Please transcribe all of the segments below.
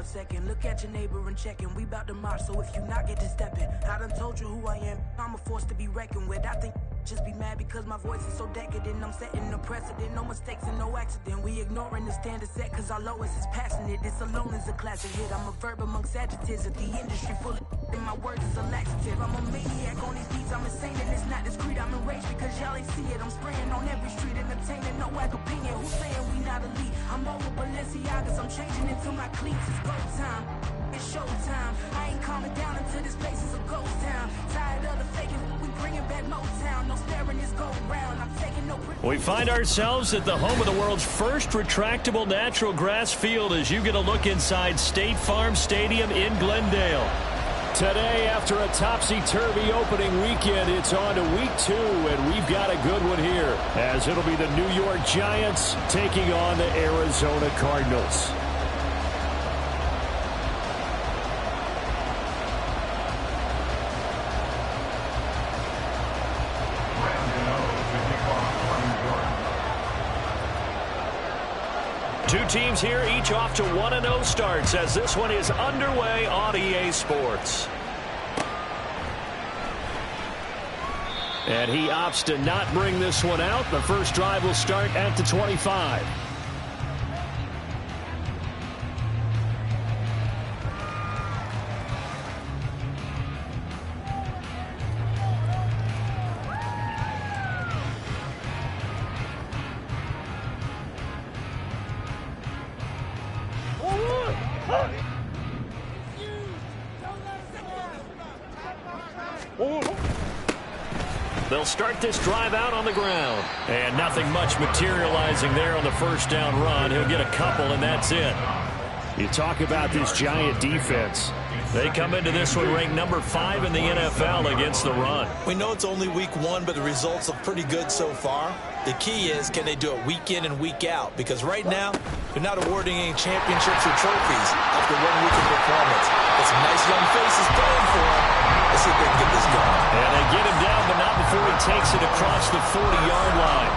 a second. Look at your neighbor and checking. We bout to march, so if you not get to stepping. I done told you who I am. I'm a force to be reckoned with. I think just be mad because my voice is so decadent. I'm setting the precedent. No mistakes and no accident. We ignoring the standard set cause our lowest is passing it. This alone is a classic hit. I'm a verb amongst adjectives. If the industry full of and my words is a laxative. I'm a maniac on these beats. I'm insane and it's not discreet. I'm enraged because y'all ain't see it. I'm spraying on every street, entertaining no whack opinion. Who's saying we not elite? I'm over Balenciagas. I'm changing into my cleats. It's go time. It's showtime. I ain't calming down until this place is a ghost town. Tired of the faking. We bringing back Motown. No staring this go round. I'm taking no. We find ourselves at the home of the world's first retractable natural grass field as you get a look inside State Farm Stadium in Glendale. Today, after a topsy-turvy opening weekend, it's on to week 2, and we've got a good one here, as it'll be the New York Giants taking on the Arizona Cardinals. Two teams here, each off to 1-0 starts as this one is underway on EA Sports. And he opts to not bring this one out. The first drive will start at the 25. They'll start this drive out on the ground. And nothing much materializing there on the first down run. He'll get a couple, and that's it. You talk about this Giant defense. They come into this one ranked number 5 in the NFL against the run. We know it's only week 1, but the results look pretty good so far. The key is, can they do it week in and week out? Because right now, they're not awarding any championships or trophies after 1 week of performance. Got some nice young faces playing for them. Let's see if they can get this going. And they get him down, but not before he takes it across the 40-yard line.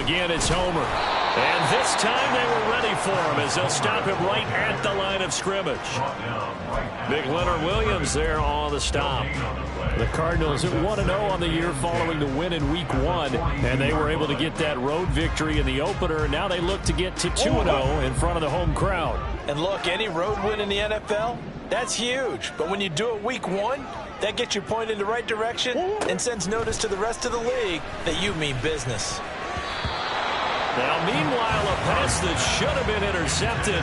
Again, it's Homer. And this time they were ready for him as they'll stop him right at the line of scrimmage. Big Leonard Williams there on the stop. The Cardinals at 1-0 on the year following the win in week 1. And they were able to get that road victory in the opener. Now they look to get to 2-0 in front of the home crowd. And look, any road win in the NFL, that's huge. But when you do it week 1, that gets you pointed in the right direction and sends notice to the rest of the league that you mean business. Now, meanwhile, a pass that should have been intercepted,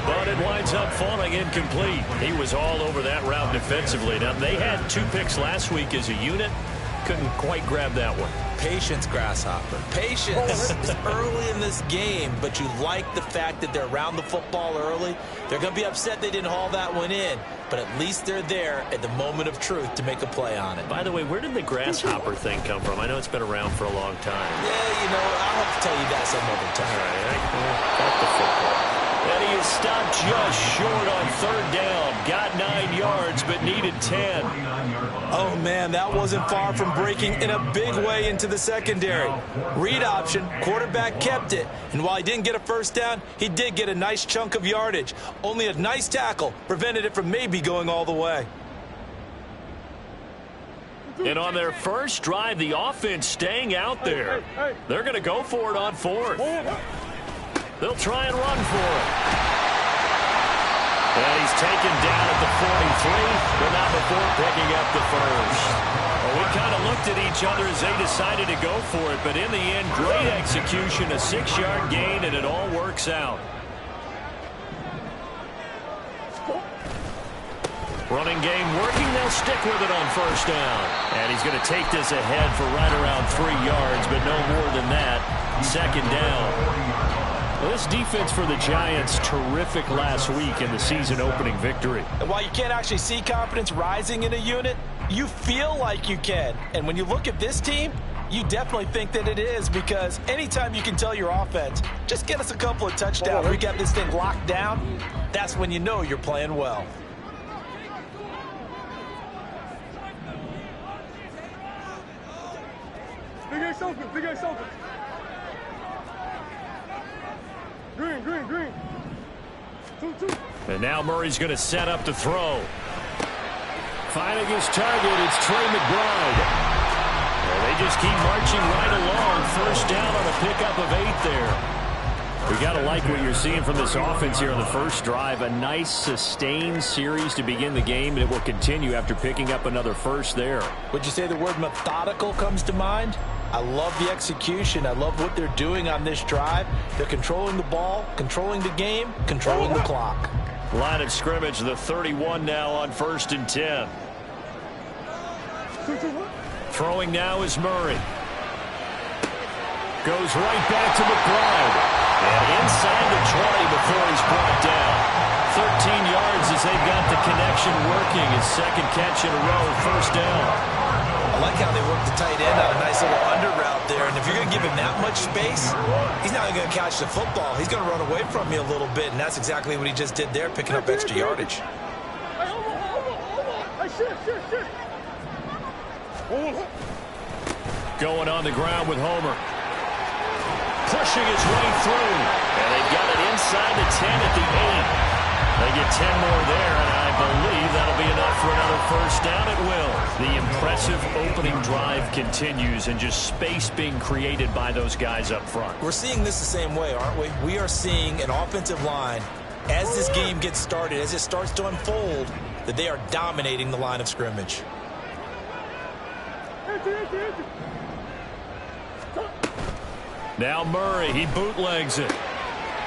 but it winds up falling incomplete. He was all over that route defensively. Now, they had 2 picks last week as a unit. Couldn't quite grab that one. Patience, Grasshopper. Patience. It's early in this game, but you like the fact that they're around the football early. They're going to be upset they didn't haul that one in, but at least they're there at the moment of truth to make a play on it. By the way, where did the Grasshopper thing come from? I know it's been around for a long time. Yeah, you know, I'll have to tell you that some other time. All right, got the football. And he is stopped just short on 3rd down. Got 9 yards, but needed 10. Oh, man, that wasn't far from breaking in a big way into the secondary. Read option, quarterback kept it, and while he didn't get a first down, he did get a nice chunk of yardage. Only a nice tackle prevented it from maybe going all the way. And on their first drive, the offense staying out there. They're going to go for it on 4th. They'll try and run for it. And he's taken down at the 43, but not before picking up the first. Well, we kind of looked at each other as they decided to go for it, but in the end, great execution, a 6-yard gain, and it all works out. Running game working, they'll stick with it on 1st down. And he's going to take this ahead for right around 3 yards, but no more than that. 2nd down. Well, this defense for the Giants, terrific last week in the season-opening victory. And while you can't actually see confidence rising in a unit, you feel like you can. And when you look at this team, you definitely think that it is, because anytime you can tell your offense, just get us a couple of touchdowns, we got this thing locked down, that's when you know you're playing well. Big Ace open, Big Ace open. And now Murray's going to set up to throw. Finding his target, it's Trey McBride. And they just keep marching right along. First down on a pickup of 8 there. We got to like what you're seeing from this offense here on the first drive. A nice, sustained series to begin the game, and it will continue after picking up another first there. Would you say the word methodical comes to mind? I love the execution. I love what they're doing on this drive. They're controlling the ball, controlling the game, controlling the clock. Line of scrimmage, the 31 now on 1st and 10. Throwing now is Murray. Goes right back to McBride. And inside the 20 before he's brought down. 13 yards as they've got the connection working. His second catch in a row, first down. I like how they work the tight end on a nice little under route there. And if you're going to give him that much space, he's not going to catch the football. He's going to run away from you a little bit, and that's exactly what he just did there, picking up extra yardage. Going on the ground with Homer. Pushing his way through. And they've got it inside the 10 at the 8. They get 10 more there, and I believe that'll be enough for another first down. It will. The impressive opening drive continues, and just space being created by those guys up front. We're seeing this the same way, aren't we? We are seeing an offensive line, as this game gets started, as it starts to unfold, that they are dominating the line of scrimmage. Now Murray, he bootlegs it.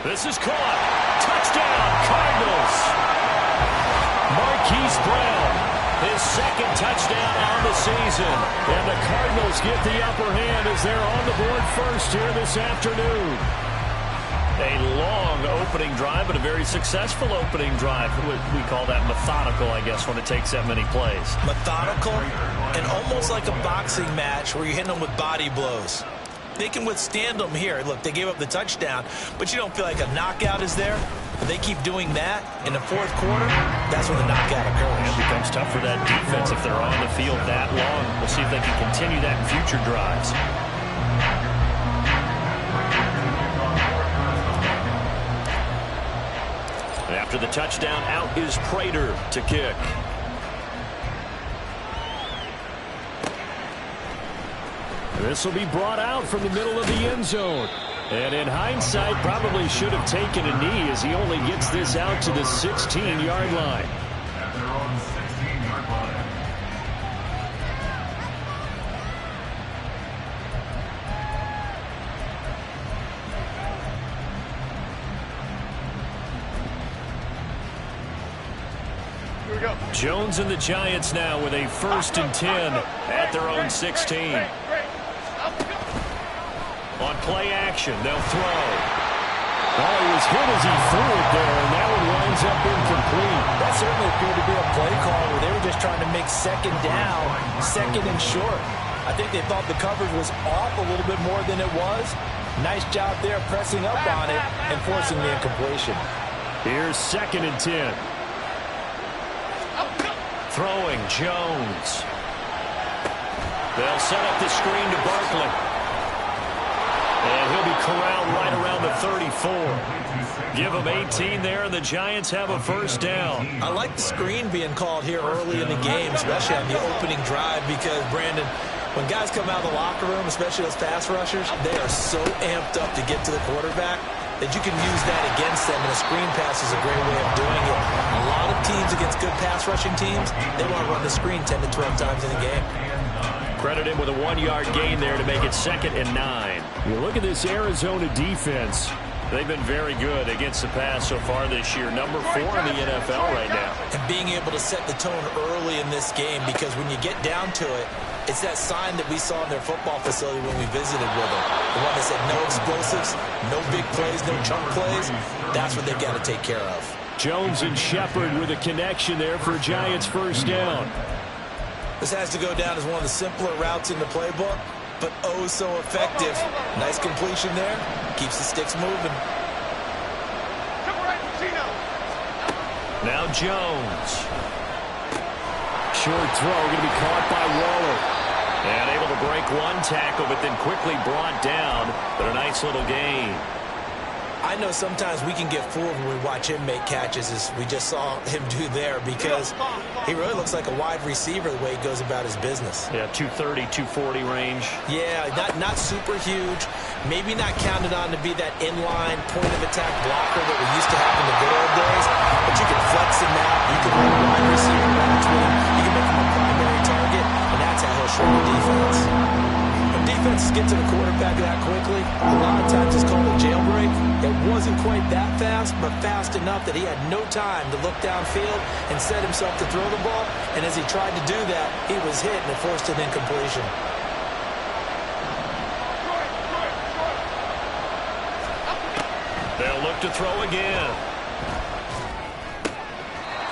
This is caught. Touchdown, Cardinals. Marquise Brown, his second touchdown on the season. And the Cardinals get the upper hand as they're on the board first here this afternoon. A long opening drive, but a very successful opening drive. We call that methodical, I guess, when it takes that many plays. Methodical and almost like a boxing match where you're hitting them with body blows. They can withstand them here. Look, they gave up the touchdown, but you don't feel like a knockout is there. They keep doing that in the fourth quarter. That's when the knockout occurs. It becomes tough for that defense if they're on the field that long. We'll see if they can continue that in future drives. After the touchdown, out is Prater to kick. This will be brought out from the middle of the end zone. And in hindsight, probably should have taken a knee as he only gets this out to the 16-yard line. Jones and the Giants now with a 1st and 10 at their own 16. On play action, they'll throw. Oh, he was hit as he threw it there, and that one winds up incomplete. That certainly appeared to be a play call where they were just trying to make second down, second and short. I think they thought the coverage was off a little bit more than it was. Nice job there pressing up on it and forcing the incompletion. Here's 2nd and 10. Throwing Jones. They'll set up the screen to Barkley. And he'll be corralled right around the 34. Give him 18 there, and the Giants have a first down. I like the screen being called here early in the game, especially on the opening drive, because, Brandon, when guys come out of the locker room, especially those pass rushers, they are so amped up to get to the quarterback that you can use that against them, and a screen pass is a great way of doing it. A lot of teams against good pass rushing teams, they want to run the screen 10 to 12 times in a game. Credit him with a 1-yard gain there to make it 2nd and 9. You look at this Arizona defense. They've been very good against the pass so far this year. Number 4 in the NFL right now. And being able to set the tone early in this game, because when you get down to it, it's that sign that we saw in their football facility when we visited with them. The one that said no explosives, no big plays, no chunk plays. That's what they've got to take care of. Jones and Shepard with a connection there for Giants first down. This has to go down as one of the simpler routes in the playbook, but oh so effective. Nice completion there. Keeps the sticks moving. Now Jones. Short throw going to be caught by Waller. And able to break one tackle, but then quickly brought down. But a nice little gain. I know sometimes we can get fooled when we watch him make catches, as we just saw him do there, because he really looks like a wide receiver the way he goes about his business. Yeah, 230, 240 range. Yeah, not super huge. Maybe not counted on to be that inline point-of-attack blocker that we used to have in the good old days, but you can flex him out. You can run wide receiver routes with him. You can make him a primary target, and that's how he'll shred the defense. When defenses get to the quarterback that quickly, a lot of times it's called a jailbreak. It wasn't quite that fast, but fast enough that he had no time to look downfield and set himself to throw the ball, and as he tried to do that, he was hit and it forced an incompletion. They'll look to throw again.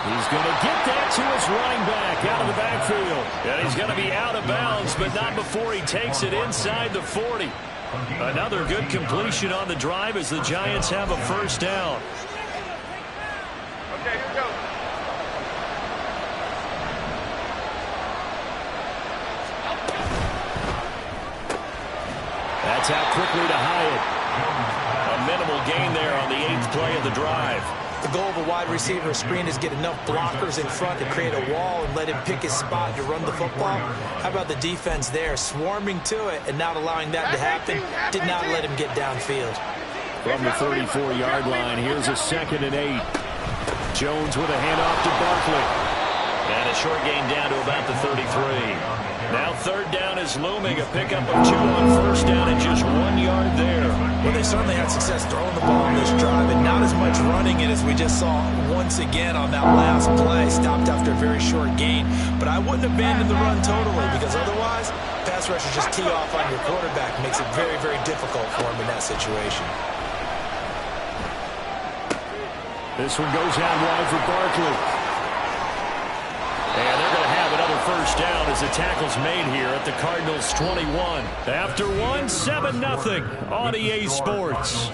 He's going to get that to his running back out of the backfield. And he's going to be out of bounds, but not before he takes it inside the 40. Another good completion on the drive as the Giants have a first down. Okay, go. That's out quickly to Hyatt. A minimal gain there on the 8th play of the drive. The goal of a wide receiver screen is get enough blockers in front to create a wall and let him pick his spot to run the football. How about the defense there, swarming to it and not allowing that to happen? Did not let him get downfield. From the 34-yard line, here's a 2nd and 8. Jones with a handoff to Barkley. And a short gain down to about the 33. Now 3rd down is looming. A pickup of 2 on 1st down and just 1 yard there. Well, they certainly had success throwing the ball on this drive, and not as much running it as we just saw once again on that last play. Stopped after a very short gain. But I wouldn't abandon the run totally, because otherwise, pass rushers just tee off on your quarterback. Makes it very, very difficult for him in that situation. This one goes out wide for Barkley. And they're going to have another first down as the tackle's made here at the Cardinals 21. After 7-0 on EA Sports.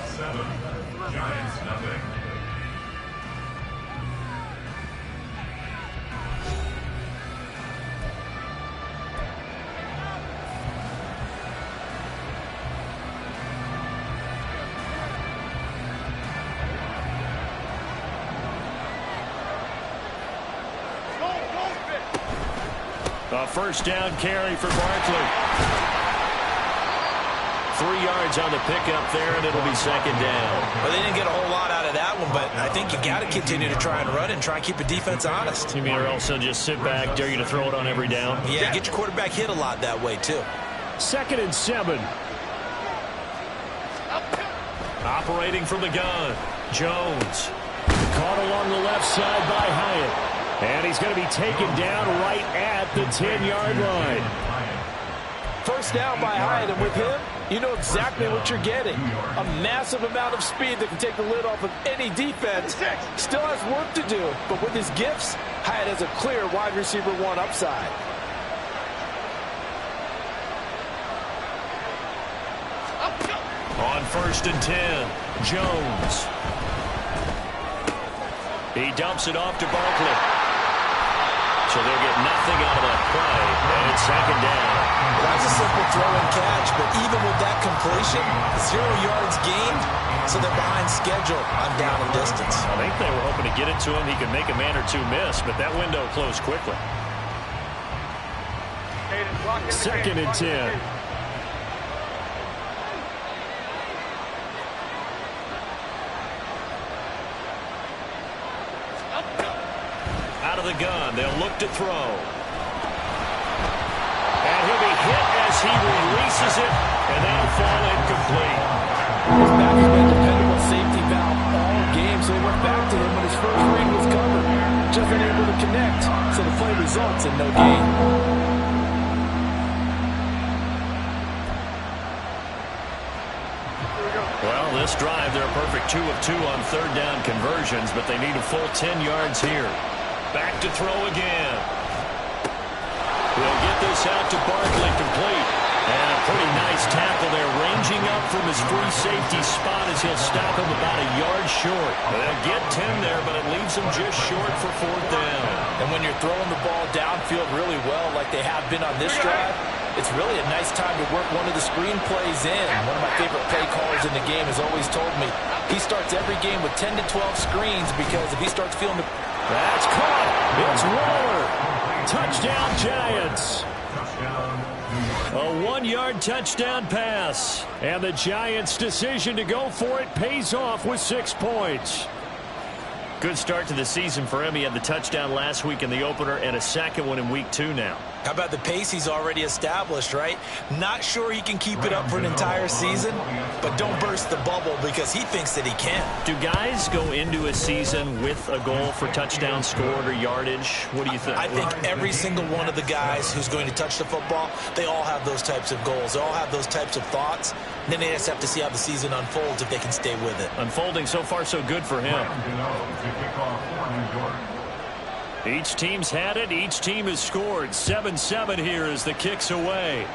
A first down carry for Barkley. 3 yards on the pickup there, and it'll be 2nd down. Well, they didn't get a whole lot out of that one, but I think you got to continue to try and run and try and keep the defense honest. You mean, or else they'll just sit back, dare you to throw it on every down? Yeah, get your quarterback hit a lot that way, too. 2nd and 7. Operating from the gun, Jones. Caught along the left side by Hyatt. And he's going to be taken down right at the 10-yard line. First down by Hyatt, and with him, you know exactly what you're getting. A massive amount of speed that can take the lid off of any defense. Still has work to do, but with his gifts, Hyatt has a clear wide receiver 1 upside. On 1st and 10, Jones. He dumps it off to Barkley. So they'll get nothing out of that play, and it's 2nd down. Well, that's a simple throw and catch, but even with that completion, 0 yards gained, so they're behind schedule on down and distance. I think they were hoping to get it to him. He could make a man or two miss, but that window closed quickly. 2nd and 10. Out of the gun, they'll look to throw. And he'll be hit as he releases it, and that'll fall incomplete. His back has been a dependable safety valve all game, so they went back to him when his first read was covered. Just unable to connect, so the play results in no gain. Well, this drive, they're a perfect 2 of 2 on 3rd down conversions, but they need a full 10 yards here. Back to throw again. He'll get this out to Barkley, complete. And a pretty nice tackle there, ranging up from his free safety spot as he'll stop him about a yard short. They'll get 10 there, but it leaves him just short for 4th down. And when you're throwing the ball downfield really well like they have been on this drive, it's really a nice time to work one of the screen plays in. One of my favorite play callers in the game has always told me he starts every game with 10 to 12 screens because if he starts feeling the... That's caught. It's Waller. Touchdown, Giants. A 1-yard touchdown pass. And the Giants' decision to go for it pays off with 6 points. Good start to the season for him. He had the touchdown last week in the opener and a second one in week 2 now. How about the pace he's already established, right? Not sure he can keep it up for an entire season, but don't burst the bubble because he thinks that he can. Do guys go into a season with a goal for touchdowns scored or yardage? What do you think? I think every single one of the guys who's going to touch the football, they all have those types of goals. They all have those types of thoughts. And then they just have to see how the season unfolds if they can stay with it. Unfolding so far so good for him. Each team's had it. Each team has scored. 7-7 here as the kick's away.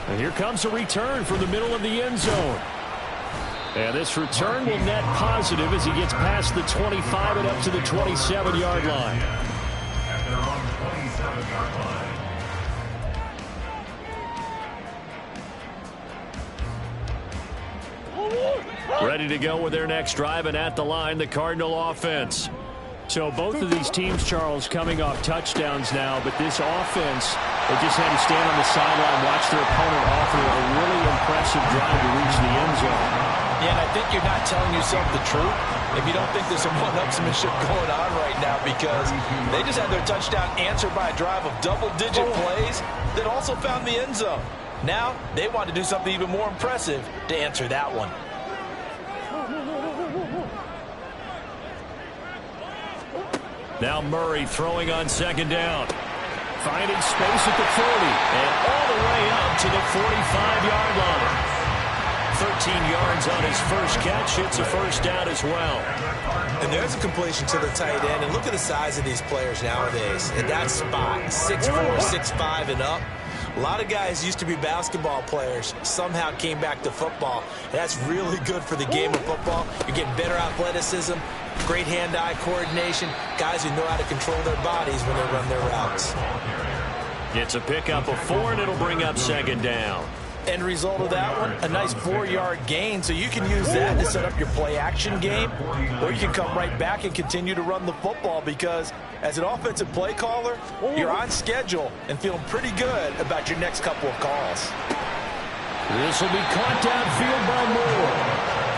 And here comes a return from the middle of the end zone. And this return will net positive as he gets past the 25 and up to the 27-yard line. At their own 27-yard line. Ready to go with their next drive, and at the line, the Cardinal offense. So both of these teams, Charles, coming off touchdowns now, but this offense, they just had to stand on the sideline, watch their opponent offer a really impressive drive to reach the end zone. Yeah, and I think you're not telling yourself the truth if you don't think there's some one-upsmanship going on right now because they just had their touchdown answered by a drive of double-digit plays that also found the end zone. Now, they want to do something even more impressive to answer that one. Now Murray throwing on 2nd down. Finding space at the 40 and all the way up to the 45-yard line. 13 yards on his first catch. It's a 1st down as well. And there's a completion to the tight end. And look at the size of these players nowadays. At that spot, 6'4", 6'5", and up. A lot of guys used to be basketball players, somehow came back to football. And that's really good for the game of football. You're getting better athleticism, great hand-eye coordination, guys who know how to control their bodies when they run their routes. It's a pickup of 4, and it'll bring up 2nd down. End result of that one, a nice 4-yard gain, so you can use that to set up your play-action game, or you can come right back and continue to run the football because as an offensive play caller, you're on schedule and feeling pretty good about your next couple of calls. This will be caught downfield by Moore.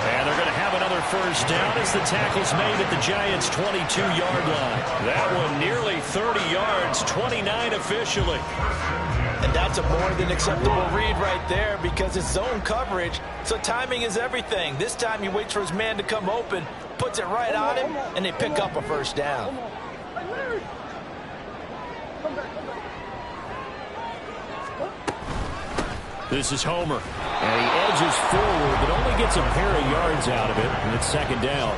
And they're going to have another 1st down as the tackle's made at the Giants' 22-yard line. That one nearly 30 yards, 29 officially. And that's a more than acceptable read right there because it's zone coverage, so timing is everything. This time he waits for his man to come open, puts it right on him, and they pick up a 1st down. This is Homer, and he edges forward, but only gets a pair of yards out of it, and it's 2nd down.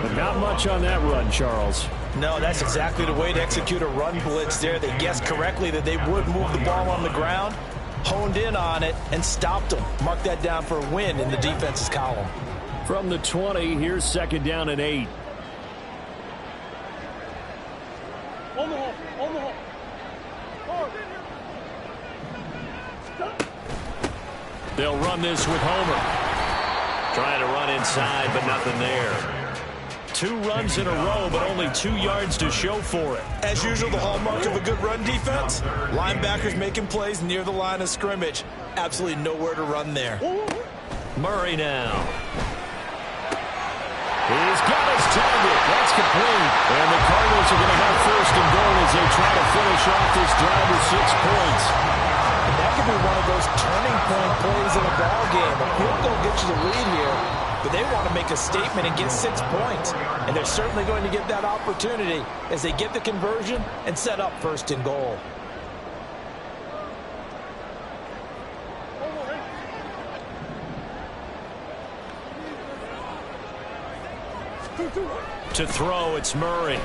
But not much on that run, Charles. No, that's exactly the way to execute a run blitz there. They guessed correctly that they would move the ball on the ground, honed in on it, and stopped them. Mark that down for a win in the defense's column. From the 20, here's 2nd down and 8. They'll run this with Homer. Trying to run inside, but nothing there. 2 runs in a row, but only 2 yards to show for it. As usual, the hallmark of a good run defense, linebackers making plays near the line of scrimmage. Absolutely nowhere to run there. Murray now. He's got his target. That's complete. And the Cardinals are going to have 1st and goal as they try to finish off this drive with 6 points. And that could be one of those turning point plays in a ball game. A field goal gets you the lead here, but they want to make a statement and get 6 points. And they're certainly going to get that opportunity as they get the conversion and set up 1st and goal. To throw, it's Murray.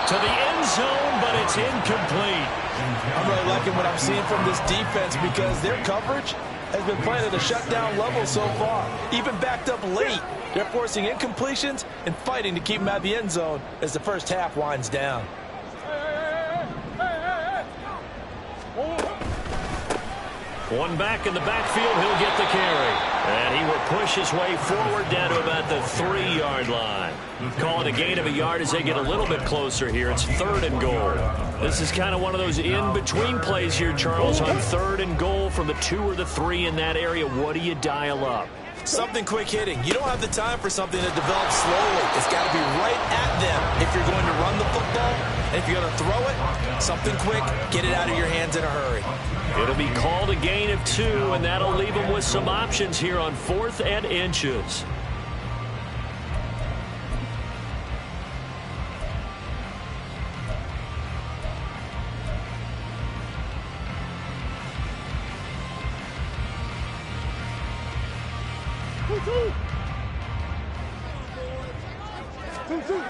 To the end zone, but it's incomplete. I'm really liking what I'm seeing from this defense because their coverage has been playing at a shutdown level so far. Even backed up late, they're forcing incompletions and fighting to keep them at the end zone as the first half winds down. One back in the backfield, he'll get the carry. And he will push his way forward down to about the 3-yard line. Calling a gain of a yard as they get a little bit closer here. It's 3rd and goal. This is kind of one of those in-between plays here, Charles, on 3rd and goal from the 2 or the 3 in that area. What do you dial up? Something quick hitting. You don't have the time for something that develops slowly. It's got to be right at them if you're going to run the football. And if you're going to throw it, something quick, get it out of your hands in a hurry. It'll be called a gain of 2, and that'll leave them with some options here on 4th and inches.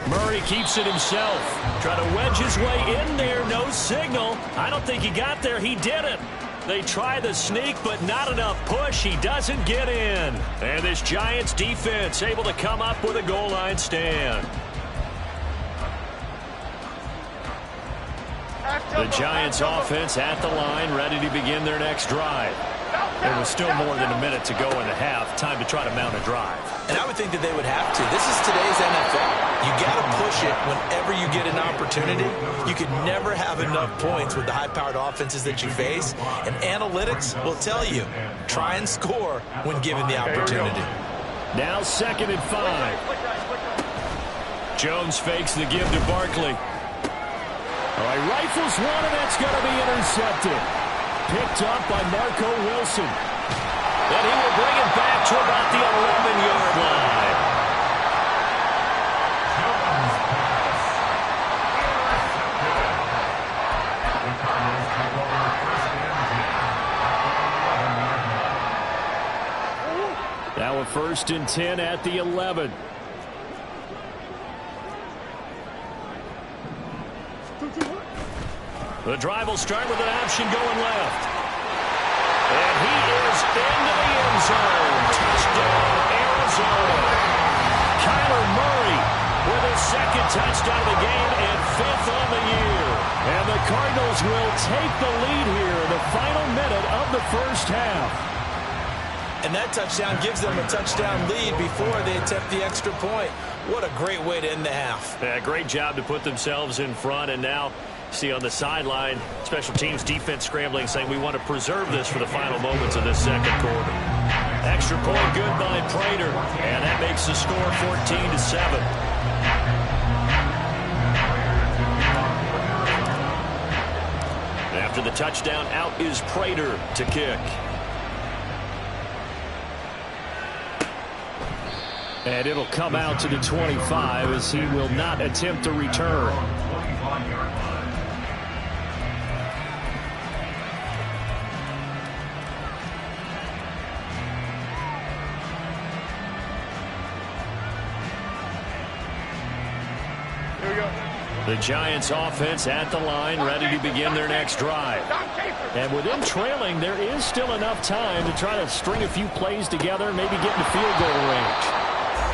Murray keeps it himself. Try to wedge his way in there. No signal. I don't think he got there. He didn't. They try the sneak, but not enough push. He doesn't get in. And this Giants defense able to come up with a goal line stand. The Giants offense at the line, ready to begin their next drive. There was still more than a minute to go in the half. Time to try to mount a drive. And I would think that they would have to. This is today's NFL. You got to push it whenever you get an opportunity. You can never have enough points with the high-powered offenses that you face. And analytics will tell you, try and score when given the opportunity. Now 2nd and 5. Jones fakes the give to Barkley. All right, rifles one, and that's going to be intercepted. Picked up by Marco Wilson. And he will bring it back to about the 11-yard line. Now a 1st and 10 at the 11. The drive will start with an option going left. And he is into the end zone. Touchdown, Arizona. Kyler Murray with his 2nd touchdown of the game and 5th on the year. And the Cardinals will take the lead here in the final minute of the first half. And that touchdown gives them a touchdown lead before they attempt the extra point. What a great way to end the half. Yeah, great job to put themselves in front, and now see on the sideline, special teams defense scrambling, saying we want to preserve this for the final moments of this 2nd quarter. Extra point good by Prater, and that makes the score 14-7. After the touchdown, out is Prater to kick. And it'll come out to the 25 as he will not attempt to return. The Giants offense at the line, ready to begin their next drive. And with them trailing, there is still enough time to try to string a few plays together, maybe get into field goal range.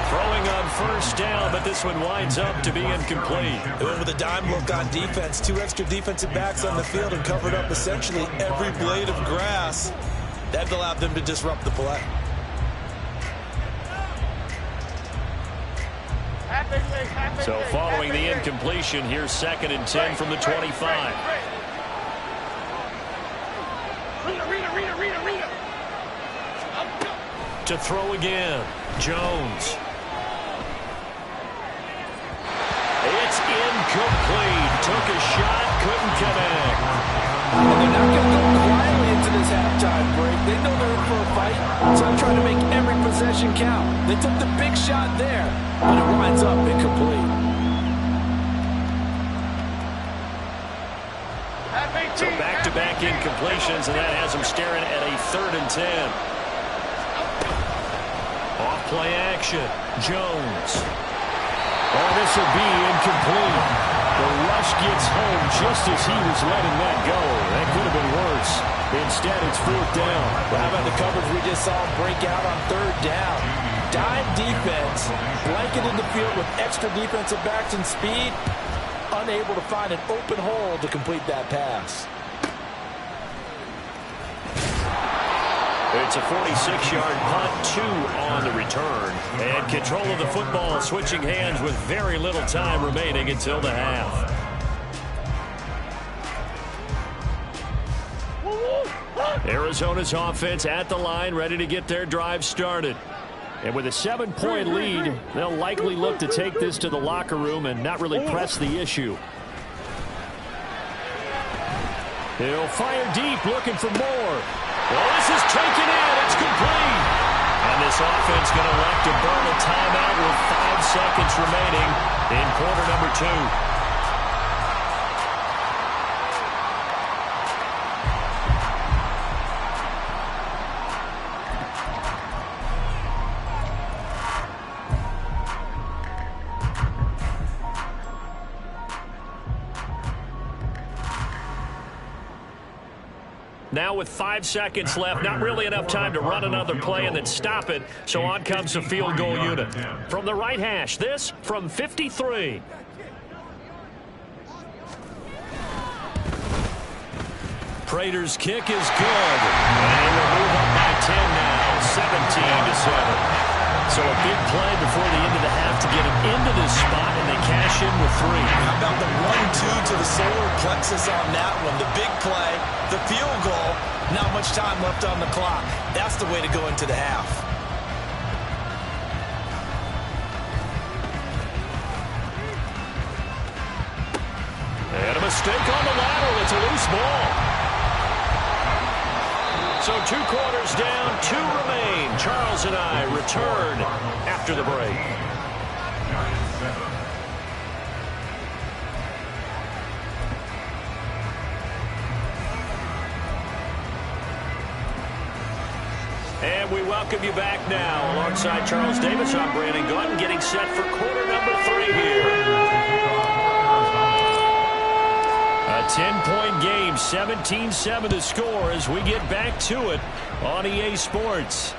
Throwing on 1st down, but this one winds up to be incomplete. They went with a dime look on defense. 2 extra defensive backs on the field and covered up essentially every blade of grass. That allowed them to disrupt the play. So following the incompletion, here's 2nd and 10 from the 25. To throw again, Jones. It's incomplete. Took a shot, couldn't connect. And they're not going to go quietly into this halftime break. They know they're in for a fight, so I'm trying to make every possession count. They took the big shot there, but it winds up incomplete. So back-to-back incompletions, and that has them staring at a 3rd and 10. Off-play action, Jones. Oh, this will be incomplete. The rush gets home just as he was letting that go. That could have been worse. Instead, it's 4th down. Well, how about the coverage we just saw break out on 3rd down? Dime defense, blanketed the field with extra defensive backs and speed, unable to find an open hole to complete that pass. It's a 46-yard punt, 2 on the return. And control of the football switching hands with very little time remaining until the half. Arizona's offense at the line, ready to get their drive started. And with a 7-point lead, they'll likely look to take this to the locker room and not really press the issue. He'll fire deep, looking for more. Well, this is taken in. It's complete. And this offense going to elect to burn a timeout with 5 seconds remaining in quarter number 2. Now with 5 seconds left, not really enough time to run another play and then stop it, so on comes the field goal unit. From the right hash, this from 53. Prater's kick is good. And they will move up by 10 now, 17-7. So a big play before the end of the half to get him into this spot, and they cash in with 3. How about the 1-2 to the solar plexus on that one? The big play, the field goal, not much time left on the clock. That's the way to go into the half. And a mistake on the lateral. It's a loose ball. So 2 quarters down, 2 remain. Charles and I return after the break. And we welcome you back now. Alongside Charles Davis, I'm Brandon Gordon, getting set for quarter number 3 here. A 10-point game, 17-7 to score as we get back to it on EA Sports.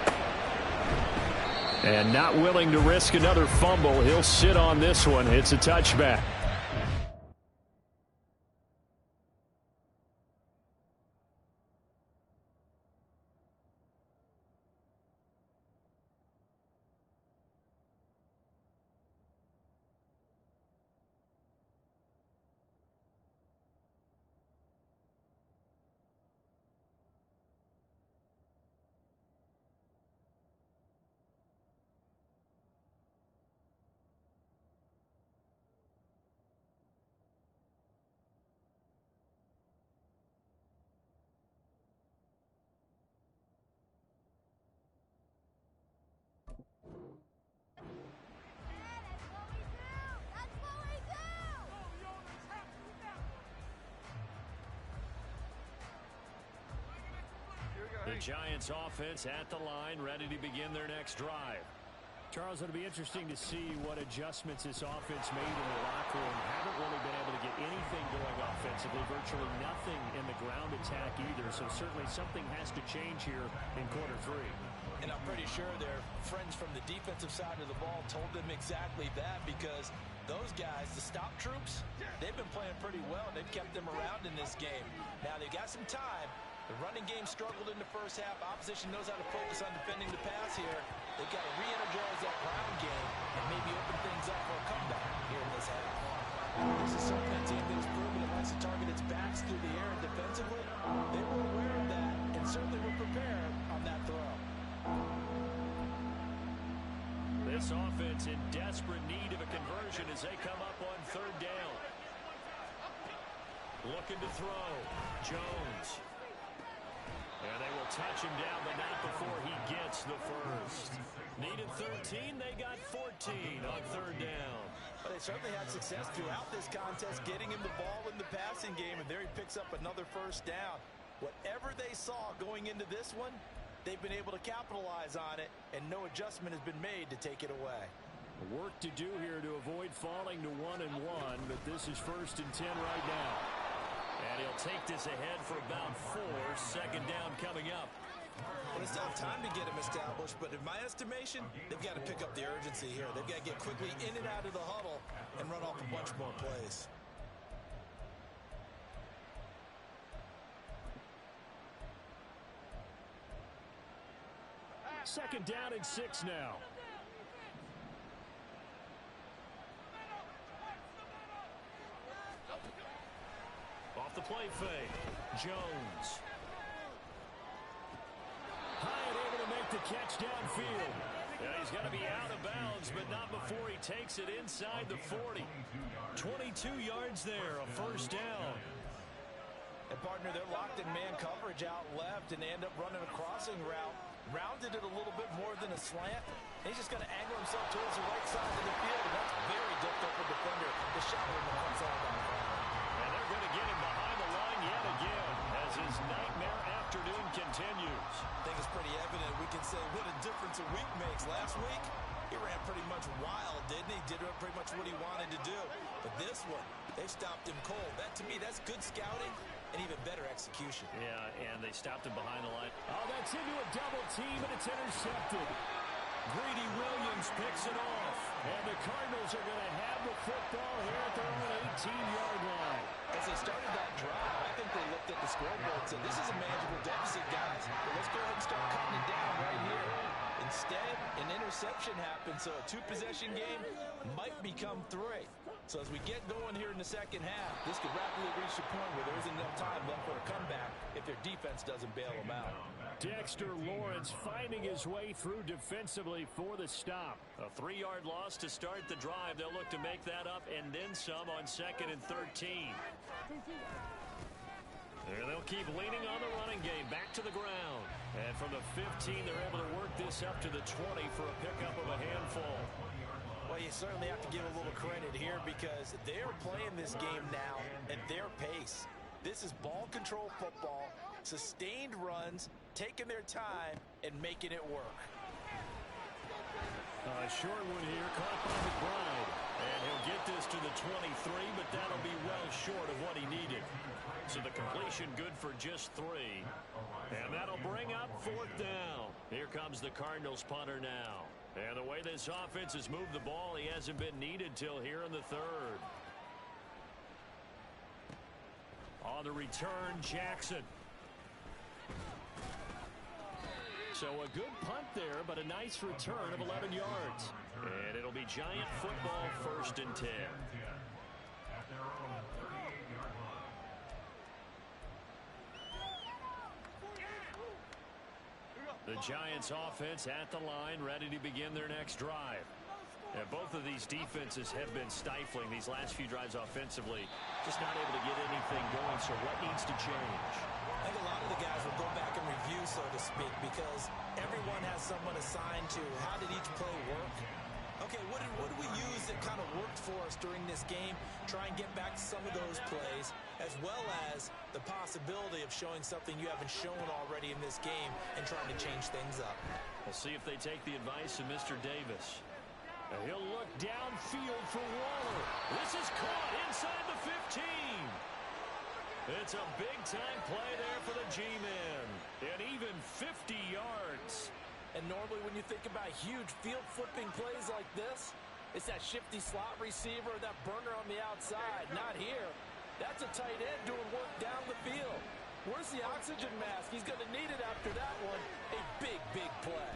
And not willing to risk another fumble. He'll sit on this one. It's a touchback. The Giants offense at the line, ready to begin their next drive. Charles, it'll be interesting to see what adjustments this offense made in the locker room. Haven't really been able to get anything going offensively, virtually nothing in the ground attack either. So certainly something has to change here in quarter 3. And I'm pretty sure their friends from the defensive side of the ball told them exactly that, because those guys, the stop troops, they've been playing pretty well. They've kept them around in this game. Now they've got some time. The running game struggled in the first half. Opposition knows how to focus on defending the pass here. They've got to re-energize that ground game and maybe open things up for a comeback here in this half. This is something that team that has proven it likes to target its backs through the air and defensively. They were aware of that and certainly were prepared on that throw. This offense in desperate need of a conversion as they come up on 3rd down. Looking to throw. Jones. And they will touch him down, but not before he gets the first. Needed 13, they got 14 on 3rd down. Well, they certainly had success throughout this contest, getting him the ball in the passing game, and there he picks up another 1st down. Whatever they saw going into this one, they've been able to capitalize on it, and no adjustment has been made to take it away. Work to do here to avoid falling to 1-1, but this is 1st and 10 right now. And he'll take this ahead for about 4. 2nd down coming up. Well, they still have time to get him established, but in my estimation, they've got to pick up the urgency here. They've got to get quickly in and out of the huddle and run off a bunch more plays. Second down and 6 now. Off the play fake. Jones. Hyatt able to make the catch downfield. Yeah, he's got to be out of bounds, but not before he takes it inside the 40. 22 yards there, a 1st down. And partner, they're locked in man coverage out left and they end up running a crossing route. Rounded it a little bit more than a slant. And he's just going to angle himself towards the right side of the field. And that's very difficult for the defender to shadow him and all down. And they're going to get him behind the line yet again as his nightmare afternoon continues. I think it's pretty evident. We can say what a difference a week makes. Last week, he ran pretty much wild, didn't he? Did pretty much what he wanted to do. But this one, they stopped him cold. That, to me, that's good scouting and even better execution. Yeah, and they stopped him behind the line. Oh, that's into a double team, and it's intercepted. Greedy Williams picks it off. And the Cardinals are going to have the football here at their own 18-yard line. As they started that drive, I think they looked at the scoreboard and said, this is a manageable deficit, guys. But let's go ahead and start cutting it down right here. Instead, an interception happened, so a 2-possession game might become 3. So as we get going here in the second half, this could rapidly reach the point where there isn't enough time left for a comeback if their defense doesn't bail them out. Dexter Lawrence finding his way through defensively for the stop. A 3-yard loss to start the drive. They'll look to make that up and then some on 2nd and 13. And they'll keep leaning on the running game back to the ground. And from the 15, they're able to work this up to the 20 for a pickup of a handful. Well, you certainly have to give a little credit here because they're playing this game now at their pace. This is ball control football, sustained runs, taking their time, and making it work. A short one here, caught by McBride. And he'll get this to the 23, but that'll be well short of what he needed. So the completion good for just 3. And that'll bring up 4th down. Here comes the Cardinals punter now. And the way this offense has moved the ball, he hasn't been needed till here in the 3rd. On the return, Jackson. So a good punt there, but a nice return of 11 yards. And it'll be Giant football, 1st and 10. At their own 38-yard line. The Giants offense at the line, ready to begin their next drive. And both of these defenses have been stifling these last few drives offensively. Just not able to get anything going, so what needs to change? I think a lot of the guys will go back and review, so to speak, because everyone has someone assigned to how did each play work. Okay, what did we use that kind of worked for us during this game? Try and get back to some of those plays, as well as the possibility of showing something you haven't shown already in this game and trying to change things up. We'll see if they take the advice of Mr. Davis. And he'll look downfield for Waller. This is caught inside the 15. It's a big-time play there for the G-men. And even 50 yards. And normally when you think about huge field-flipping plays like this, it's that shifty slot receiver, that burner on the outside. Not here. That's a tight end doing work down the field. Where's the oxygen mask? He's going to need it after that one. A big, big play.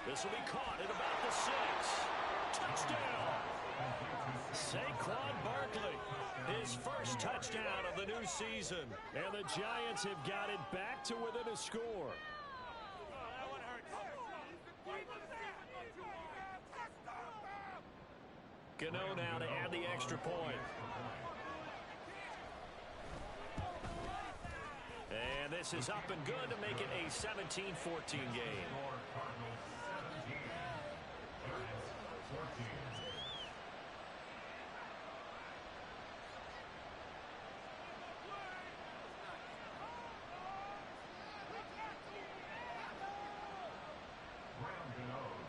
This will be caught at about the 6. Touchdown! Saquon Barkley, his first touchdown of the new season. And the Giants have got it back to within a score. Gano now to add the extra point. And this is up and good to make it a 17-14 game.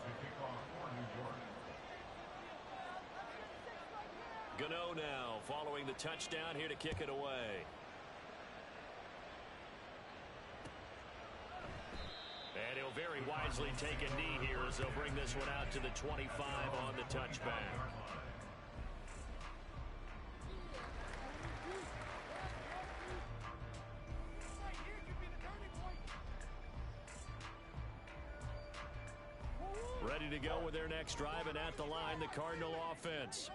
To kick off for New York. 2-0 now following the touchdown here to kick it away. And he'll very wisely take a knee here as they'll bring this one out to the 25 on the touchback. Ready to go with their next drive, and at the line, the Cardinal offense.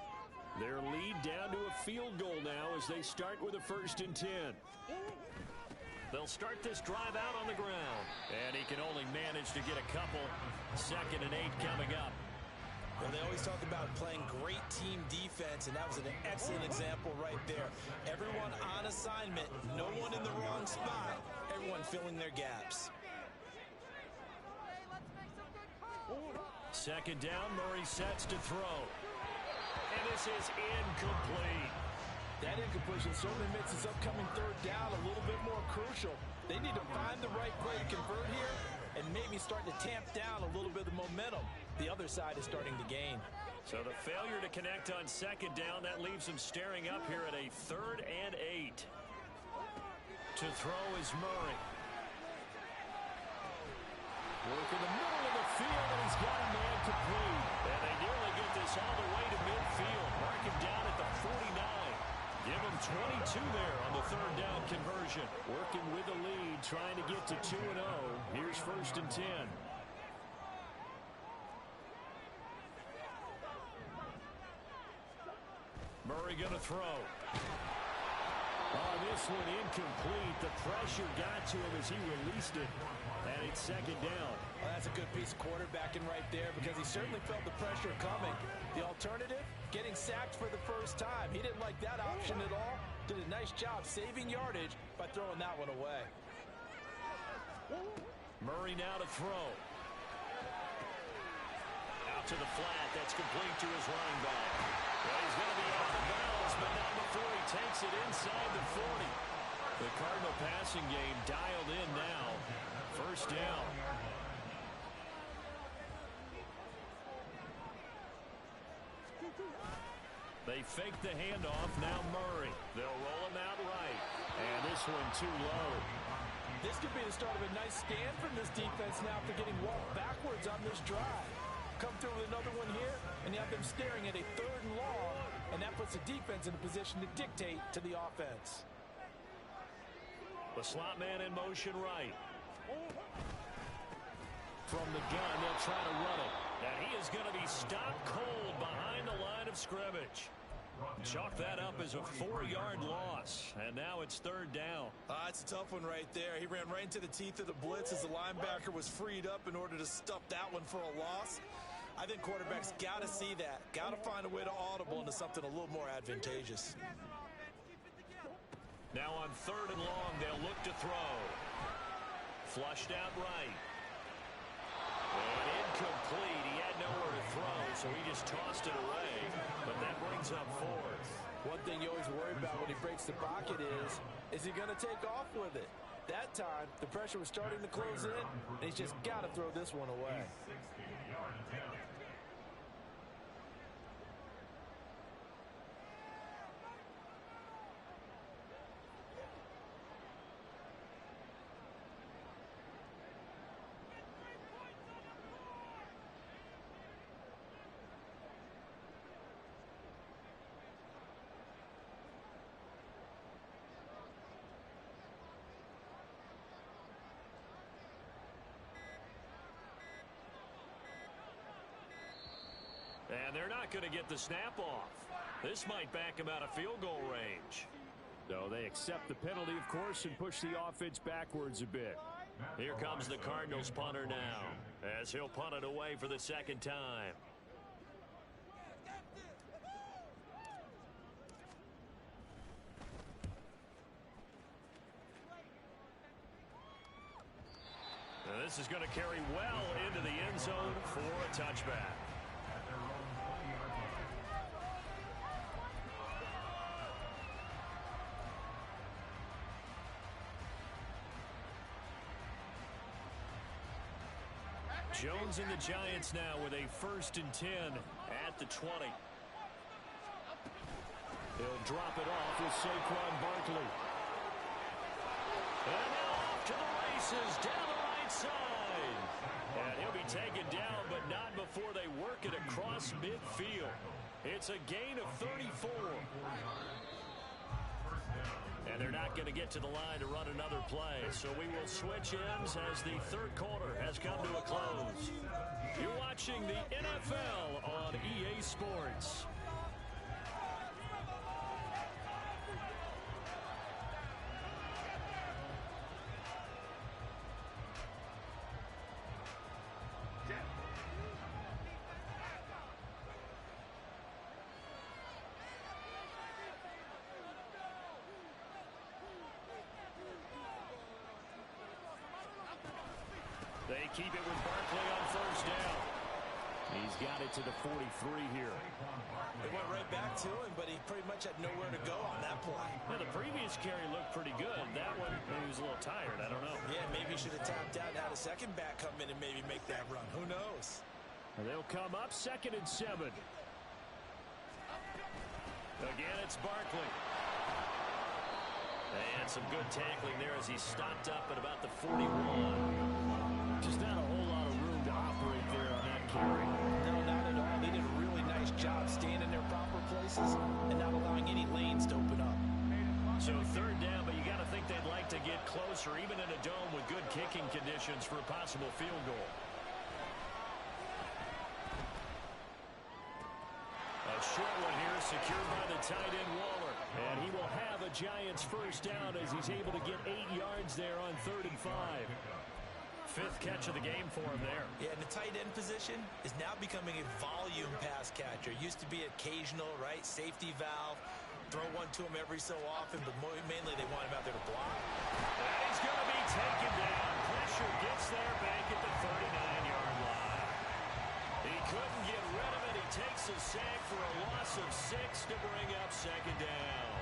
Their lead down to a field goal now as they start with a 1st and 10. They'll start this drive out on the ground, and he can only manage to get a couple. 2nd and 8 coming up. Well, they always talk about playing great team defense, and that was an excellent example right there. Everyone on assignment, no one in the wrong spot, everyone filling their gaps. 2nd down, Murray sets to throw. And this is incomplete. That incompletion certainly makes this upcoming 3rd down a little bit more crucial. They need to find the right play to convert here and maybe start to tamp down a little bit of the momentum. The other side is starting to gain. So the failure to connect on 2nd down, that leaves them staring up here at a 3rd and 8. To throw is Murray. Work in the middle of the field, and he's got a man complete. And they nearly get this all the way to midfield. Mark him down at the 49. Give him 22 there on the 3rd down conversion. Working with the lead, trying to get to 2-0. Here's 1st and 10. Murray going to throw. Oh, this one incomplete. The pressure got to him as he released it. And it's 2nd down. Well, that's a good piece of quarterbacking right there because he certainly felt the pressure coming. The alternative, getting sacked for the first time. He didn't like that option at all. Did a nice job saving yardage by throwing that one away. Murray now to throw. Out to the flat. That's complete to his running back. Well, he's going to be out of bounds, but not before he takes it inside the 40. The Cardinal passing game dialed in now. 1st down. They fake the handoff. Now Murray. They'll roll him out right. And this one too low. This could be the start of a nice stand from this defense now after getting walked backwards on this drive. Come through with another one here, and you have them staring at a 3rd and long, and that puts the defense in a position to dictate to the offense. The slot man in motion right. From the gun, they'll try to run it. And he is going to be stopped cold behind the line of scrimmage. Chalk that up as a 4-yard loss. And now it's 3rd down. It's a tough one right there. He ran right into the teeth of the blitz as the linebacker was freed up in order to stuff that one for a loss. I think quarterbacks got to see that. Got to find a way to audible into something a little more advantageous. Now on 3rd and long, they'll look to throw. Flushed out right. And incomplete. He had nowhere to throw, so he just tossed it away. But that brings up 4th. One thing you always worry about when he breaks the pocket is he going to take off with it? That time, the pressure was starting to close in, and he's just got to throw this one away. And they're not going to get the snap off. This might back him out of field goal range. So they accept the penalty, of course, and push the offense backwards a bit. Here comes the Cardinals punter now, as he'll punt it away for the 2nd time. And this is going to carry well into the end zone for a touchback. Jones and the Giants now with a 1st and 10 at the 20. He'll drop it off with Saquon Barkley. And now off to the races down the right side. And he'll be taken down, but not before they work it across midfield. It's a gain of 34. And they're not going to get to the line to run another play. So we will switch ends as the third quarter has come to a close. You're watching the NFL on EA Sports. They keep it with Barkley on first down. He's got it to the 43 here. It went right back to him, but he pretty much had nowhere to go on that play. Well, the previous carry looked pretty good. That one, maybe he was a little tired. I don't know. Yeah, maybe he should have tapped out and had a second back come in and maybe make that run. Who knows? And they'll come up 2nd and 7. Again, it's Barkley. And some good tackling there as he stopped up at about the 41. Just not a whole lot of room to operate there on that carry. No, not at all. They did a really nice job staying in their proper places and not allowing any lanes to open up. So 3rd down, but you got to think they'd like to get closer, even in a dome with good kicking conditions for a possible field goal. A short one here, secured by the tight end Waller. And he will have a Giants first down as he's able to get 8 yards there on 3rd and 5. 5th catch of the game for him there. Yeah, and the tight end position is now becoming a volume pass catcher. Used to be occasional, right? Safety valve. Throw one to him every so often, but mainly they want him out there to block. And he's going to be taken down. Pressure gets there back at the 39-yard line. He couldn't get rid of it. He takes a sack for a loss of 6 to bring up 2nd down.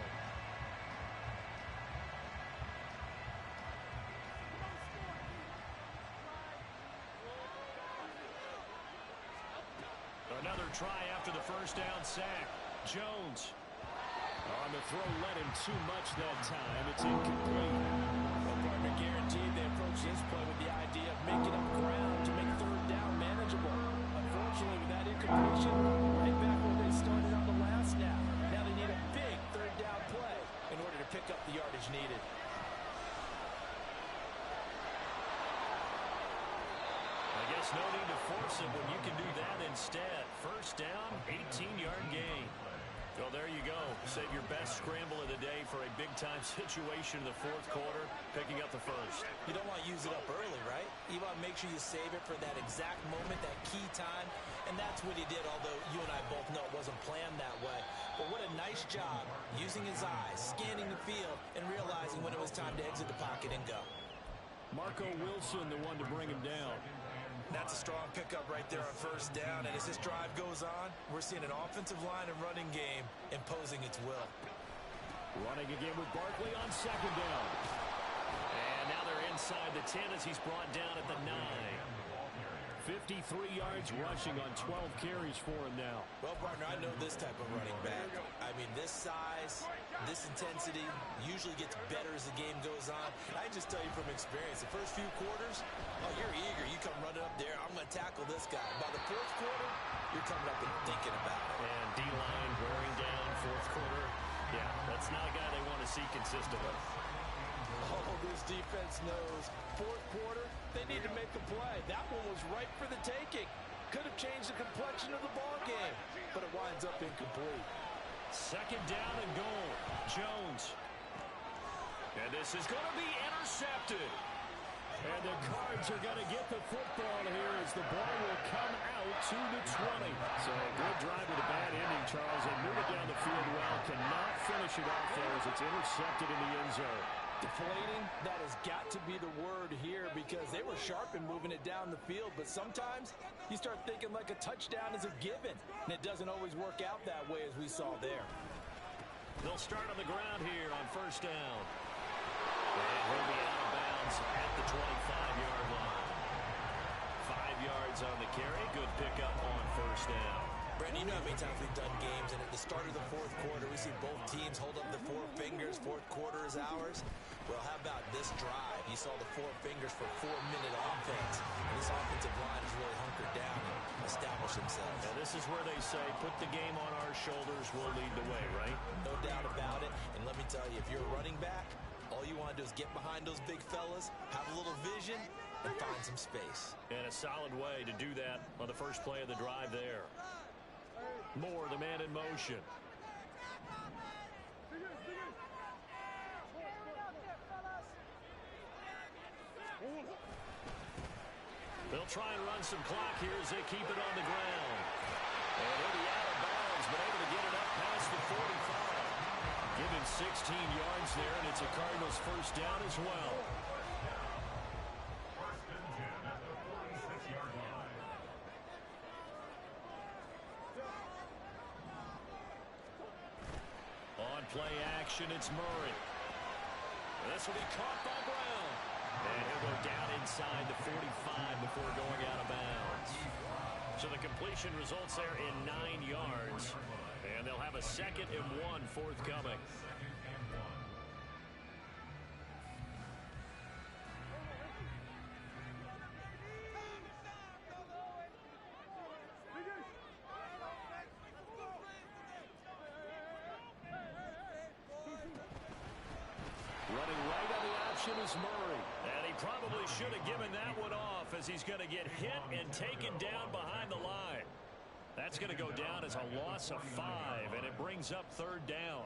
Another try after the first down sack. Jones on the throw, led him too much that time. It's incomplete. Well, partner, guaranteed they approach this play with the idea of making up ground to make 3rd down manageable. Unfortunately, with that incompletion, right back where they started on the last snap. Now they need a big 3rd down play in order to pick up the yardage needed. I guess no need to force it when you can do that instead. First down, 18-yard gain. Well, there you go. Save your best scramble of the day for a big-time situation in the 4th quarter, picking up the first. You don't want to use it up early, right? You want to make sure you save it for that exact moment, that key time, and that's what he did, although you and I both know it wasn't planned that way. But what a nice job using his eyes, scanning the field, and realizing when it was time to exit the pocket and go. Marco Wilson, the one to bring him down. That's a strong pickup right there on first down. And as this drive goes on, we're seeing an offensive line and running game imposing its will. Running again with Barkley on 2nd down. And now they're inside the 10 as he's brought down at the 9. 53 yards rushing on 12 carries for him now. Well, partner, I know this type of running back. I mean, this size, this intensity usually gets better as the game goes on. I just tell you from experience, the first few quarters, oh, you're eager. You come running up there, I'm going to tackle this guy. By the 4th quarter, you're coming up and thinking about it. And D-line wearing down 4th quarter. Yeah, that's not a guy they want to see consistently. Oh, this defense knows. 4th quarter, they need to make a play. That one was ripe for the taking. Could have changed the complexion of the ball game, but it winds up incomplete. 2nd down and goal. Jones. And this is going to be intercepted. And the Cards are going to get the football here as the ball will come out to the 20. So a good drive with a bad ending, Charles. They move it down the field well. Cannot finish it off there as it's intercepted in the end zone. Deflating, that has got to be the word here because they were sharp in moving it down the field, but sometimes you start thinking like a touchdown is a given, and it doesn't always work out that way as we saw there. They'll start on the ground here on first down. And he'll be out of bounds at the 25-yard line. 5 yards on the carry. Good pickup on first down. Brandon, You know how many times we've done games, and at the start of the fourth quarter, we see both teams hold up the four fingers. Fourth quarter is ours. Well, how about this drive? You saw the four fingers for 4-minute offense. And this offensive line has really hunkered down and established themselves. And this is where they say, put the game on our shoulders, we'll lead the way, right? No doubt about it. And let me tell you, if you're a running back, all you want to do is get behind those big fellas, have a little vision, and find some space. And a solid way to do that on the first play of the drive there. Moore, the man in motion. They'll try and run some clock here as they keep it on the ground. And he'll be out of bounds, but able to get it up past the 45. Give him 16 yards there, and it's a Cardinals first down as well. First and 10 at the 46-yard line. On play action, it's Murray. This will be caught by Brown. And he'll go down inside the 45 before going out of bounds. So the completion results there in 9 yards. And they'll have a 2nd and 1 forthcoming. Running right on the option is Murray. And he probably should have given that one off as he's going to get hit and taken down behind the line. That's going to go down as a loss of 5, and it brings up 3rd down.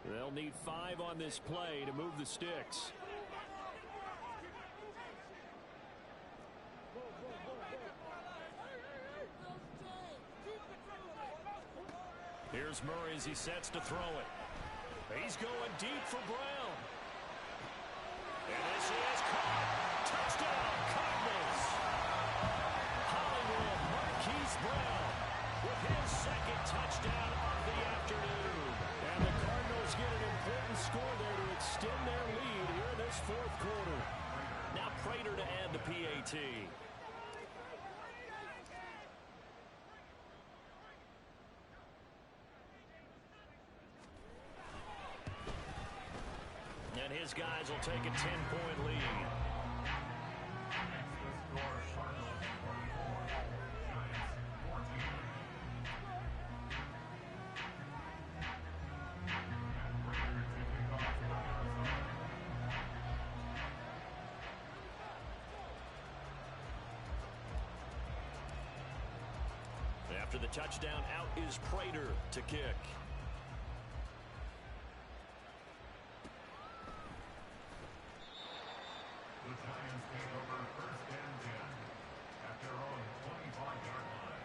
They'll need 5 on this play to move the sticks. Here's Murray as he sets to throw it. He's going deep for Brown. And this is caught. Touchdown, Cardinals. Hollywood Marquise Brown with his 2nd touchdown of the afternoon. And the Cardinals get an important score there to extend their lead here in this 4th quarter. Now Prater to add the PAT. And his guys will take a 10-point lead. The score, Cardinals 44, Giants 14. And Prater to kick off for Arizona. After the touchdown, out is Prater to kick. The Giants take over first and 10 at their own 25-yard line.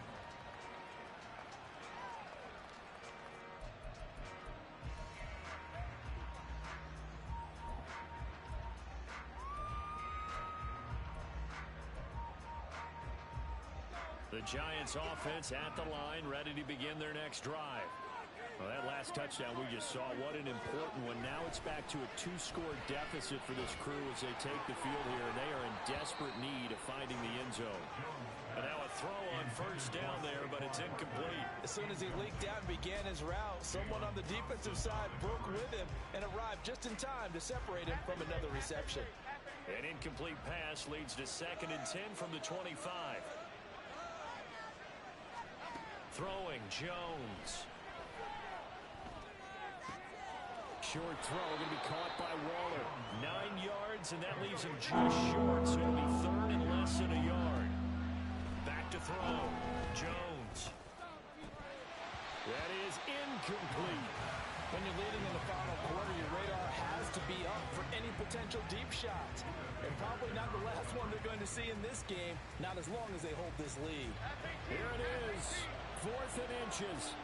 The Giants offense at the line, ready to begin their next drive. Well, that last touchdown we just saw, what an important one. Now it's back to a 2-score deficit for this crew as they take the field here, and they are in desperate need of finding the end zone. And now a throw on first down there, but it's incomplete. As soon as he leaked out and began his route, someone on the defensive side broke with him and arrived just in time to separate him from another reception. An incomplete pass leads to 2nd and 10 from the 25. Throwing, Jones. Short throw, going to be caught by Waller. 9 yards, and that leaves him just short, so it'll be 3rd and less than a yard. Back to throw. Jones. That is incomplete. When you're leading in the final quarter, your radar has to be up for any potential deep shots. And probably not the last one they're going to see in this game, not as long as they hold this lead. Here it is, 4th and inches.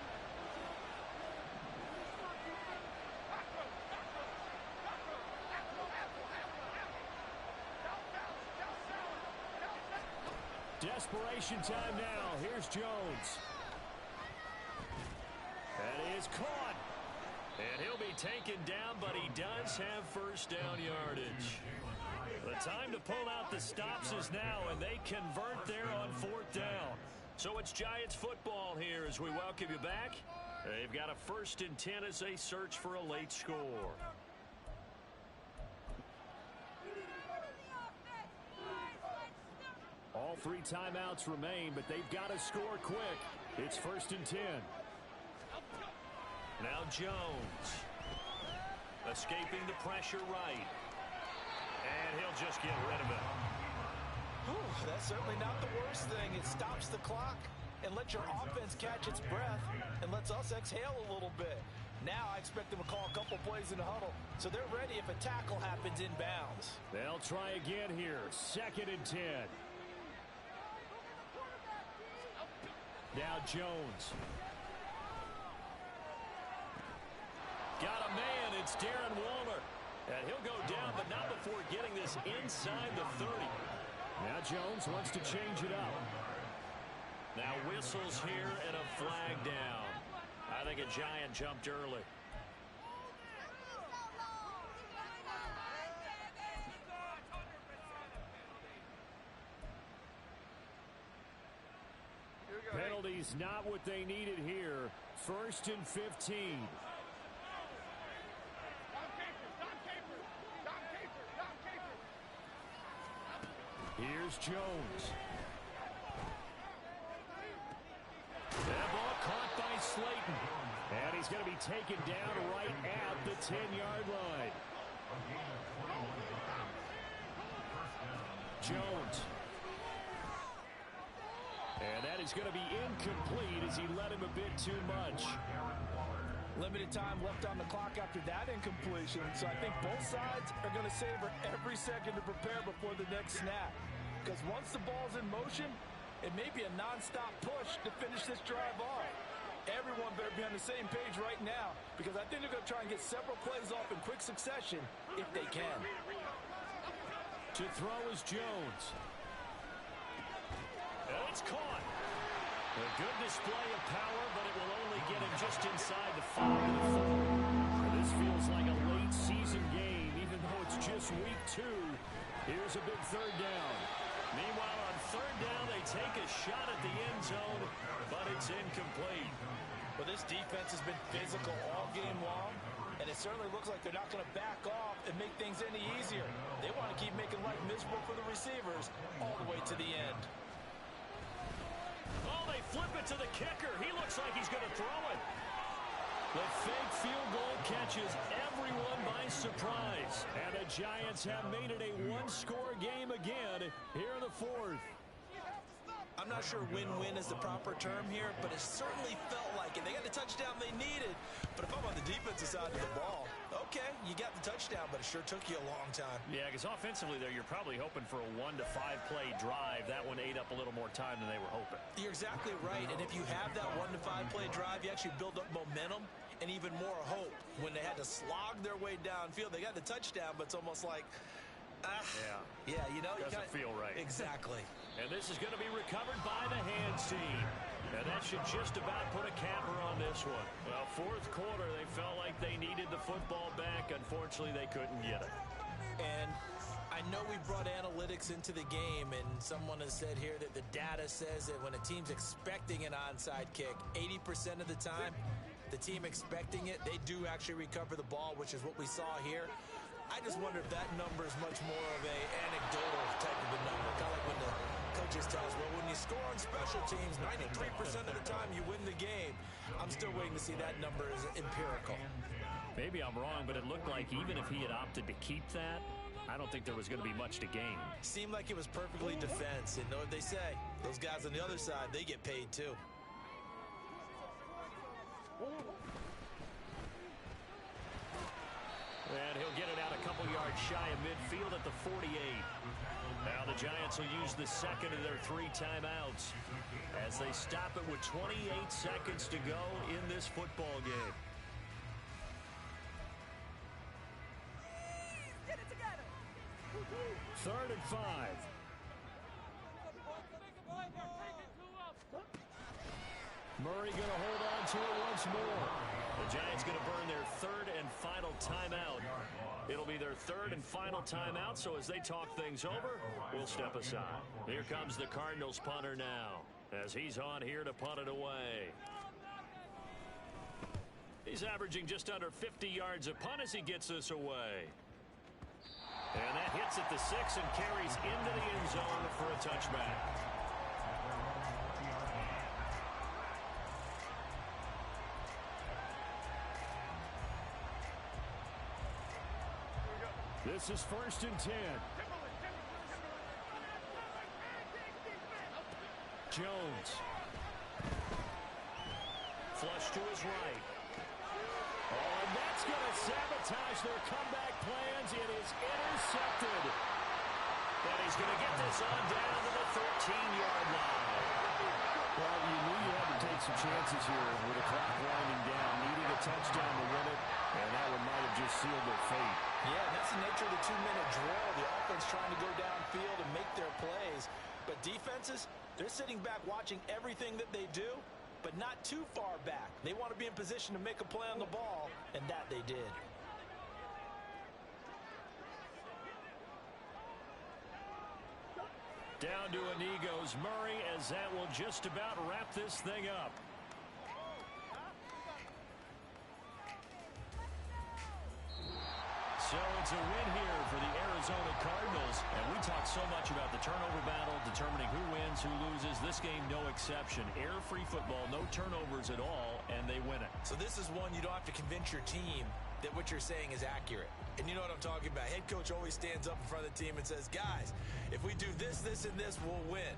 Desperation time now. Here's Jones. That is caught. And he'll be taken down, but he does have first down yardage. The time to pull out the stops is now, and they convert there on 4th down. So it's Giants football here as we welcome you back. They've got a 1st and 10 as they search for a late score. All 3 timeouts remain, but they've got to score quick. It's 1st and 10. Now Jones. Escaping the pressure right. And he'll just get rid of it. Whew, that's certainly not the worst thing. It stops the clock and lets your offense catch its breath and lets us exhale a little bit. Now I expect them to call a couple plays in the huddle, so they're ready if a tackle happens inbounds. They'll try again here. 2nd and 10. Now Jones. Got a man. It's Darren Waller. And he'll go down, but not before getting this inside the 30. Now Jones wants to change it up. Now whistles here and a flag down. I think a Giant jumped early. Penalties not what they needed here. 1st and 15. Here's Jones. That ball caught by Slayton. And he's going to be taken down right at the 10-yard line. Jones. And that is going to be incomplete as he led him a bit too much. Limited time left on the clock after that incompletion, so I think both sides are going to savor every second to prepare before the next snap. Because once the ball's in motion, it may be a non-stop push to finish this drive off. Everyone better be on the same page right now, because I think they're going to try and get several plays off in quick succession if they can. To throw is Jones. And it's caught. A good display of power, but it will only get him just inside the 5. This feels like a late season game, even though it's just week 2. Here's a big 3rd down. Meanwhile, on 3rd down, they take a shot at the end zone, but it's incomplete. Well, this defense has been physical all game long, and it certainly looks like they're not going to back off and make things any easier. They want to keep making life miserable for the receivers all the way to the end. Oh, they flip it to the kicker. He looks like he's going to throw it. The fake field goal catches everyone by surprise. And the Giants have made it a 1-score game again here in the 4th. I'm not sure win-win is the proper term here, but it certainly felt like it. They got the touchdown they needed, but if I'm on the defensive side of the ball, okay, you got the touchdown, but it sure took you a long time. Yeah, because offensively there, you're probably hoping for a 1 to 5 play drive. That one ate up a little more time than they were hoping. You're exactly right, and if you have that 1 to 5 play drive, you actually build up momentum and even more hope. When they had to slog their way downfield, they got the touchdown, but it's almost like, yeah, you know, doesn't feel right. Exactly. And this is going to be recovered by the hands team. And that should just about put a capper on this one. Well, 4th quarter, they felt like they needed the football back. Unfortunately, they couldn't get it. And I know we brought analytics into the game, and someone has said here that the data says that when a team's expecting an onside kick, 80% of the time, the team expecting it, they do actually recover the ball, which is what we saw here. I just wonder if that number is much more of a anecdotal type of a number. Kind of like when the coaches tell us, well, when you score on special teams, 93% of the time you win the game. I'm still waiting to see that number as empirical. Maybe I'm wrong, but it looked like even if he had opted to keep that, I don't think there was going to be much to gain. Seemed like it was perfectly defense. And know what they say? Those guys on the other side, they get paid too. And he'll get it out a couple yards shy of midfield at the 48. Now the Giants will use the 2nd of their 3 timeouts as they stop it with 28 seconds to go in this football game. Get it together. 3rd and 5. Murray going to hold on to it once more. The Giants going to burn their 3rd and final timeout. It'll be their 3rd and final timeout, so as they talk things over, we'll step aside. Here comes the Cardinals punter now. as he's on here to punt it away. He's averaging just under 50 yards a punt as he gets this away. And that hits at the 6 and carries into the end zone for a touchback. This is 1st and 10. Jones. Flush to his right. Oh, and that's going to sabotage their comeback plans. It is intercepted. And he's going to get this on down to the 13-yard line. Well, you knew you had to take some chances here with the clock winding down, needing a touchdown to win it, and that one might have just sealed their fate. Yeah, and that's the nature of the 2-minute drill. The offense trying to go downfield and make their plays. But defenses, they're sitting back watching everything that they do, but not too far back. They want to be in position to make a play on the ball, and that they did. Down to a knee goes Murray, as that will just about wrap this thing up. So it's a win here for the Arizona Cardinals. And we talked so much about the turnover battle, determining who wins, who loses. This game, no exception. Error-free football, no turnovers at all, and they win it. So this is one you don't have to convince your team that what you're saying is accurate. And you know what I'm talking about. Head coach always stands up in front of the team and says, guys, if we do this, this, and this, we'll win.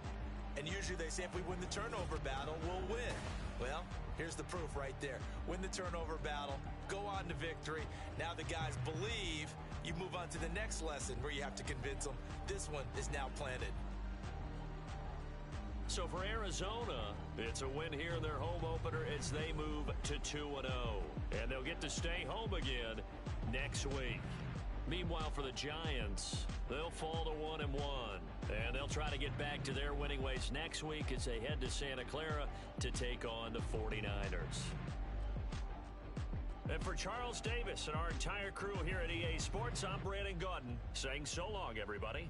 And usually they say if we win the turnover battle, we'll win. Well, here's the proof right there. Win the turnover battle, go on to victory. Now the guys believe. You move on to the next lesson where you have to convince them. This one is now planted. So for Arizona, it's a win here in their home opener as they move to 2-0. And they'll get to stay home again next week. Meanwhile, for the Giants, they'll fall to 1-1. And they'll try to get back to their winning ways next week as they head to Santa Clara to take on the 49ers. And for Charles Davis and our entire crew here at EA Sports, I'm Brandon Gaudin saying so long, everybody.